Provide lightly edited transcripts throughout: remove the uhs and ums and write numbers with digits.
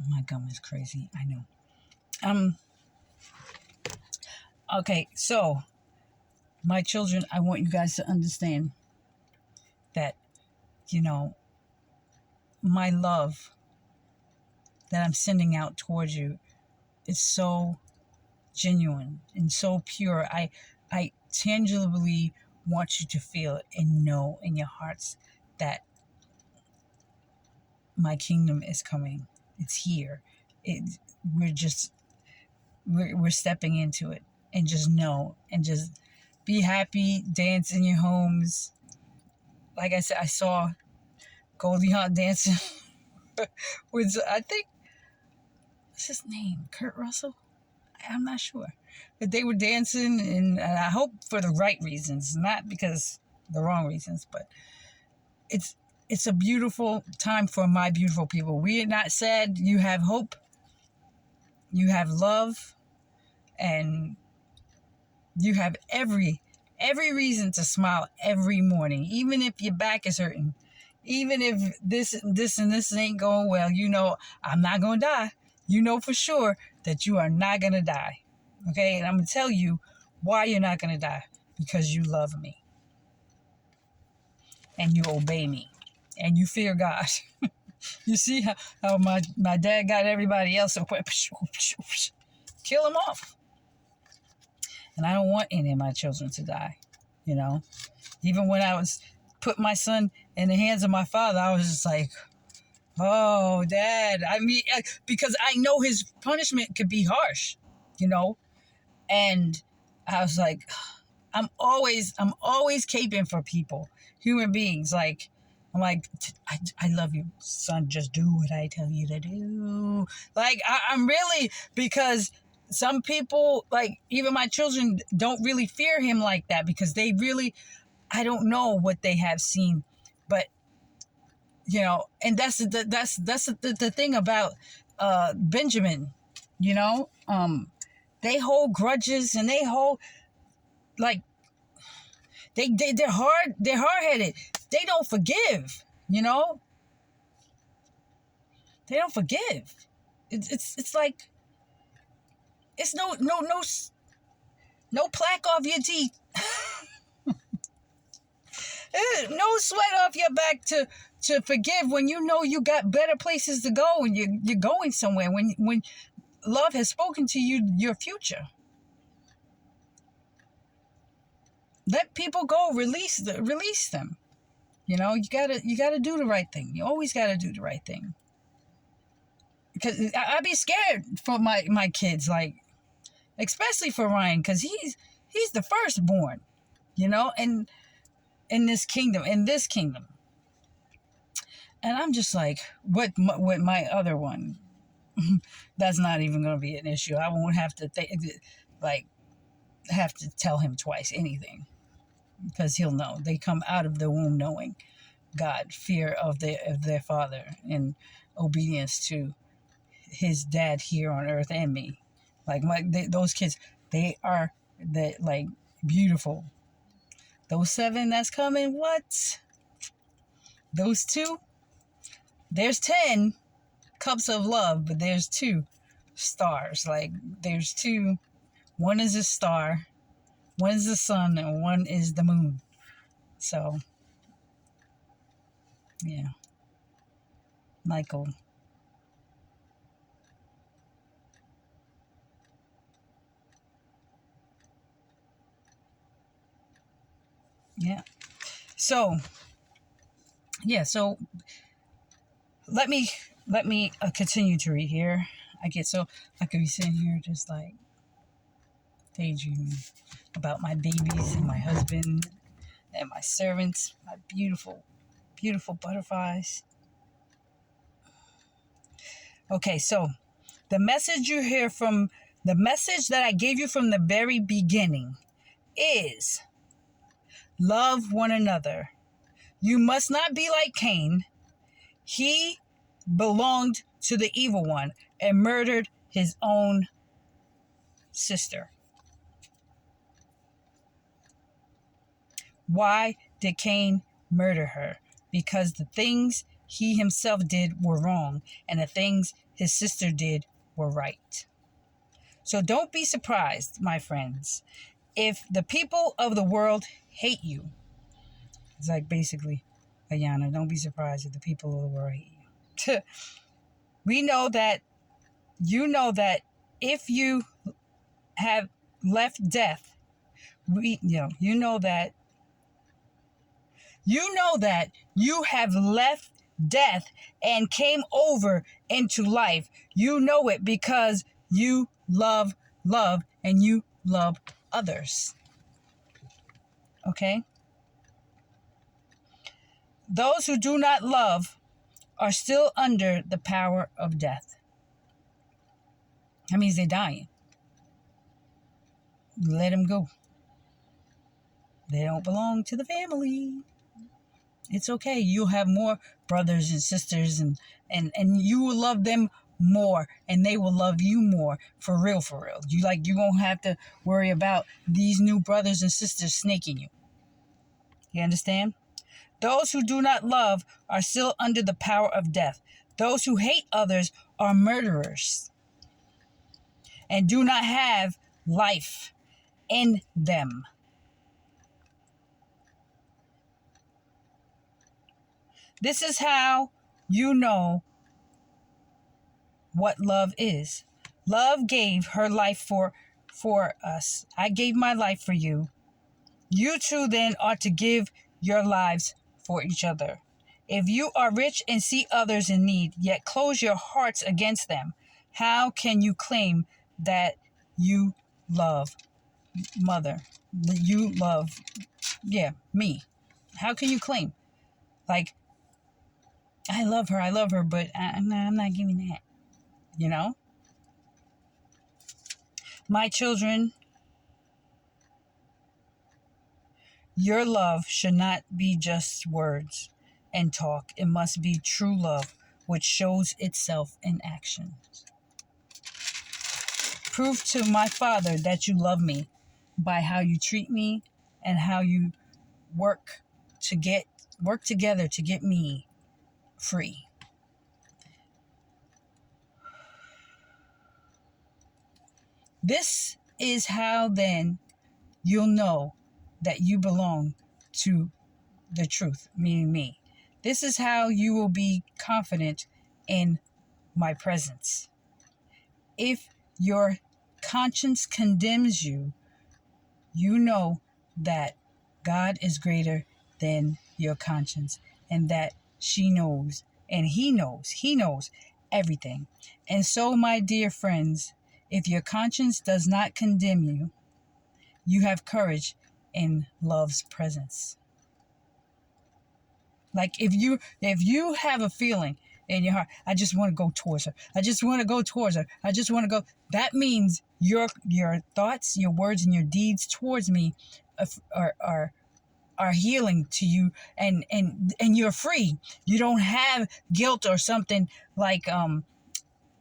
My gum is crazy. I know. Um. Okay. So, my children, I want you guys to understand that, you know, my love that I'm sending out towards you is so genuine and so pure. I tangibly want you to feel it and know in your hearts that my kingdom is coming. It's here. It we're just we're stepping into it, and just know and just be happy, dance in your homes. Like I said, I saw Goldie Hawn dancing with, I think, what's his name? Kurt Russell? I'm not sure. But they were dancing, and I hope for the right reasons, not because the wrong reasons, but it's it's a beautiful time for my beautiful people. We are not sad. You have hope. You have love, and you have every reason to smile every morning, even if your back is hurting, even if this ain't going well. You know, I'm not gonna die. You know for sure that you are not gonna die. Okay, and I'm gonna tell you why you're not gonna die, because you love me and you obey me and you fear God. You see how my dad got everybody else to kill him off. And I don't want any of my children to die, you know. Even when I was put my son in the hands of my father, I was just like, oh, Dad. I mean, because I know his punishment could be harsh, you know. And I was like, I'm always caping for people, human beings. Like, I'm like, I love you, son. Just do what I tell you to do. Like, I'm really, because some people, like, even my children don't really fear him like that, because they really, I don't know what they have seen, but you know, and that's the thing about Benjamin, you know, they hold grudges, and they hold, like, they're hard headed. They don't forgive, you know. They don't forgive. It's like, it's no plaque off your teeth. No sweat off your back to forgive, when you know you got better places to go, and you're going somewhere, when love has spoken to you your future. Let people go. Release them. You know, you gotta do the right thing. You always gotta do the right thing. Because I'd be scared for my kids, like, especially for Ryan, because he's the firstborn, you know, and in this kingdom. And I'm just like, with my other one, that's not even going to be an issue. I won't have to have to tell him twice anything, because he'll know. They come out of the womb knowing God, fear of their father, and obedience to his dad here on earth and me. Like, those kids, they are like beautiful. Those 7 that's coming, what? Those 2, there's 10 cups of love, but there's 2 stars. Like, there's 2. One is a star, one is the sun, and one is the moon. So, yeah, Michael. Yeah. So, yeah. So let me continue to read here. I could be sitting here just like daydreaming about my babies and my husband and my servants, my beautiful, beautiful butterflies. Okay, so the message the message that I gave you from the very beginning is love one another. You must not be like Cain. He belonged to the evil one and murdered his own sister. Why did Cain murder her? Because the things he himself did were wrong, and the things his sister did were right. So don't be surprised, my friends, if the people of the world hate you. It's like basically, Ayana, don't be surprised if the people of the world hate you. We know that, you know that if you have left death, you know that you have left death and came over into life. You know it because you love and you love others. Okay? Those who do not love are still under the power of death. That means they're dying. Let them go. They don't belong to the family. It's okay. You'll have more brothers and sisters, and you will love them more, and they will love you more. For real, for real. You won't have to worry about these new brothers and sisters snaking you. You understand? Those who do not love are still under the power of death. Those who hate others are murderers and do not have life in them. This is how you know what love is. Love gave her life for us. I gave my life for you. You too then ought to give your lives for each other. If you are rich and see others in need, yet close your hearts against them, how can you claim that you love mother? You love, me. How can you claim? Like, I love her, but I'm not giving that. You know? My children, your love should not be just words and talk. It must be true love, which shows itself in action. Prove to my Father that you love me by how you treat me and how you work together to get me free. This is how then you'll know that you belong to the truth, meaning me. This is how you will be confident in my presence. If your conscience condemns you, you know that God is greater than your conscience, and that she knows, and he knows everything. And so, my dear friends, if your conscience does not condemn you, you have courage in love's presence. Like if you have a feeling in your heart, I just want to go towards her. I just want to go towards her. I just want to go. That means your thoughts, your words, and your deeds towards me are healing to you, and you're free. You don't have guilt or something like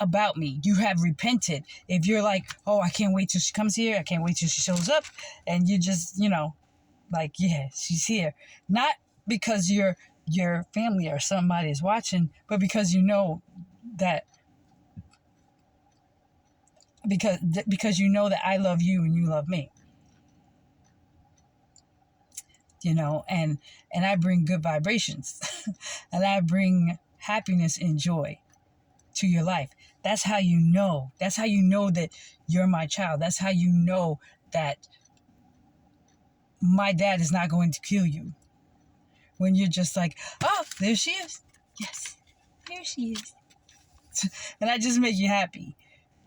about me. You have repented. If you're like, oh, I can't wait till she comes here. I can't wait till she shows up, and you just like, yeah, she's here. Not because your family or somebody is watching, but because you know that because you know that I love you and you love me. And I bring good vibrations and I bring happiness and joy to your life. That's how you know. That's how you know that you're my child. That's how you know that my dad is not going to kill you. When you're just like, oh, there she is. Yes, there she is. And I just make you happy.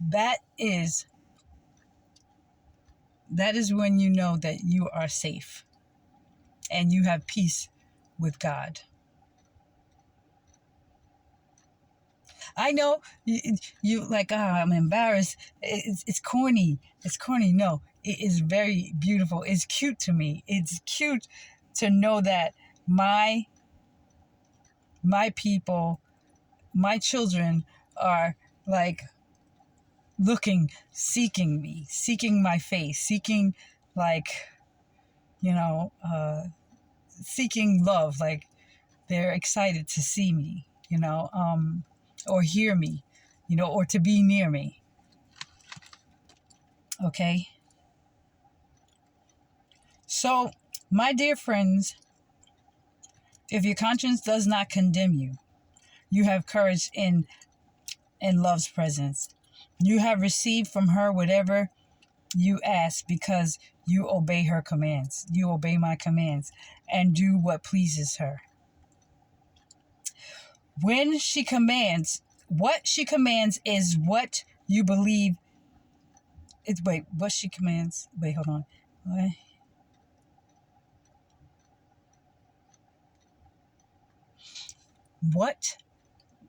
That is when you know that you are safe and you have peace with God. I know you like, I'm embarrassed. It's corny. It's corny. No, it is very beautiful. It's cute to me. It's cute to know that my people, my children are like seeking me, seeking my face, seeking like, seeking love. Like they're excited to see me, or hear me, or to be near me. Okay? So, my dear friends, if your conscience does not condemn you, you have courage in love's presence. You have received from her whatever you ask because you obey her commands. You obey my commands and do what pleases her. When she commands, what she commands is what you believe. What she commands? Wait, hold on. What? What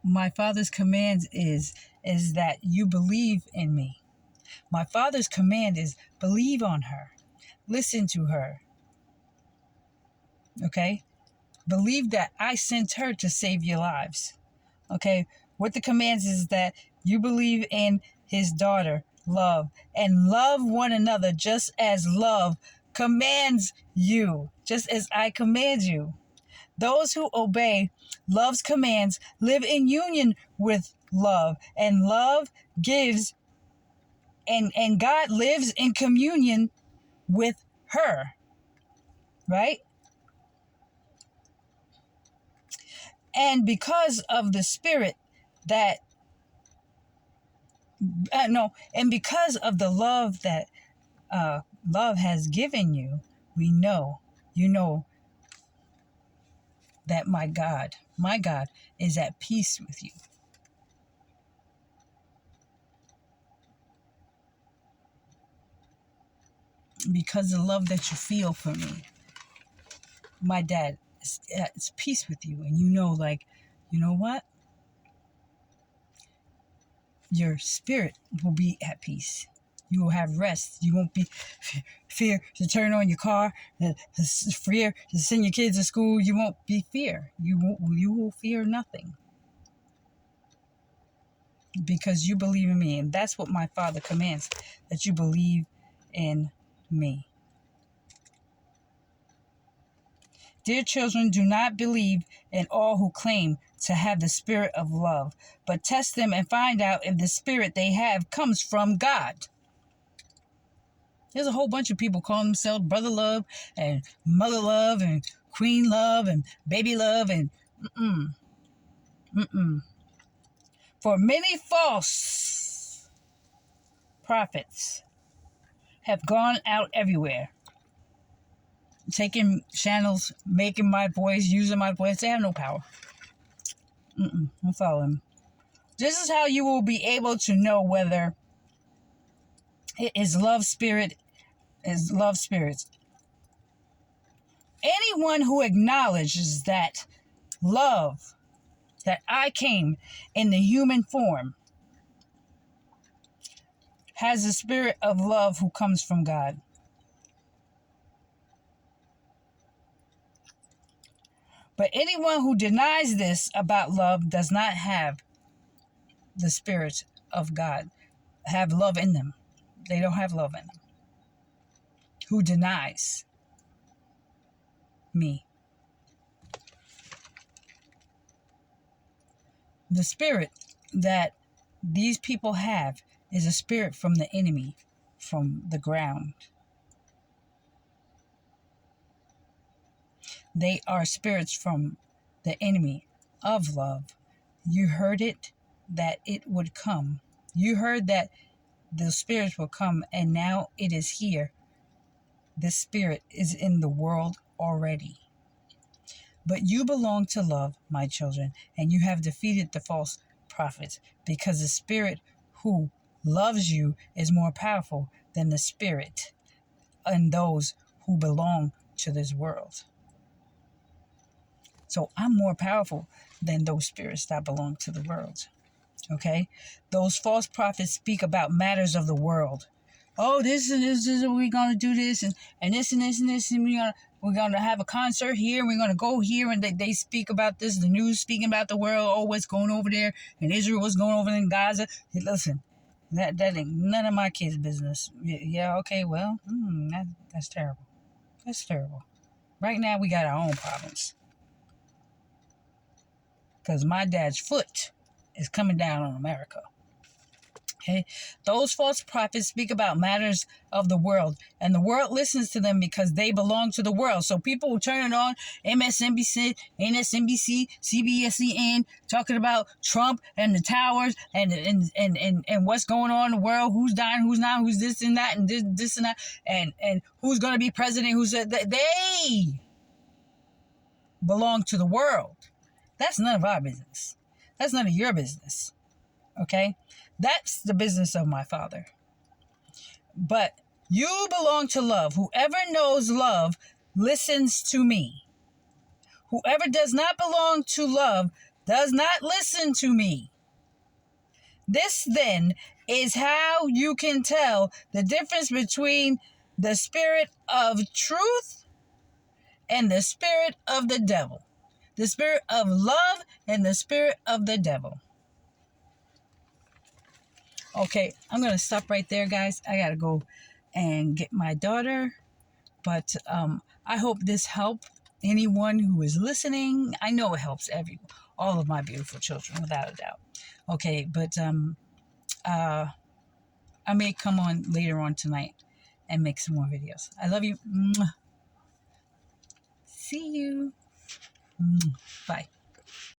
my Father's commands is that you believe in me. My Father's command is believe on her. Listen to her. Okay? Believe that I sent her to save your lives. Okay? What the commands is that you believe in his daughter, love, and love one another just as love commands you, just as I command you. Those who obey love's commands live in union with love, and love gives, and God lives in communion with her, right? And because of the Spirit that, and because of the love that love has given you, we know, that my God is at peace with you. Because of the love that you feel for me, my dad is peace with you. And you know what? Your spirit will be at peace. You will have rest. You won't be fear to turn on your car, fear to send your kids to school. You won't be fear. You will fear nothing. Because you believe in me. And that's what my Father commands, that you believe in me. Dear children, do not believe in all who claim to have the spirit of love, but test them and find out if the spirit they have comes from God. There's a whole bunch of people calling themselves brother love and mother love and queen love and baby love and For many false prophets have gone out everywhere, taking channels, making my voice, using my voice. They have no power. Don't follow them. This is how you will be able to know whether it is love spirits. Anyone who acknowledges that love, that I came in the human form, has the spirit of love who comes from God. But anyone who denies this about love does not have the spirit of God, have love in them. They don't have love in them. Who denies me? The spirit that these people have is a spirit from the enemy, from the ground. They are spirits from the enemy of love. You heard it, that it would come. You heard that the spirits will come, and now it is here. The spirit is in the world already. But you belong to love, my children, and you have defeated the false prophets, because the spirit who loves you is more powerful than the spirit and those who belong to this world. So I'm more powerful than those spirits that belong to the world. Okay? Those false prophets speak about matters of the world. Oh, this and this, we're going to do this, and this and this and this, and we're gonna have a concert here, and we're going to go here, and they speak about this, the news speaking about the world, oh, what's going over there in Israel, what's going over in Gaza. Hey, listen, that ain't none of my kids' business. Yeah, okay, well, that's terrible. That's terrible. Right now, we got our own problems. because my dad's foot is coming down on America. Okay, those false prophets speak about matters of the world, and the world listens to them because they belong to the world. So people will turn it on, MSNBC, CBSEN, talking about Trump and the towers and what's going on in the world, who's dying, who's not, who's this and that, and this and that, and who's going to be president, who's they belong to the world. That's none of our business. That's none of your business. Okay? That's the business of my Father. But you belong to love. Whoever knows love listens to me. Whoever does not belong to love does not listen to me. This then is how you can tell the difference between the spirit of truth and the spirit of the devil. The spirit of love and the spirit of the devil. Okay, I'm going to stop right there, guys. I got to go and get my daughter. But I hope this helped anyone who is listening. I know it helps all of my beautiful children, without a doubt. Okay, but I may come on later on tonight and make some more videos. I love you. See you. Bye.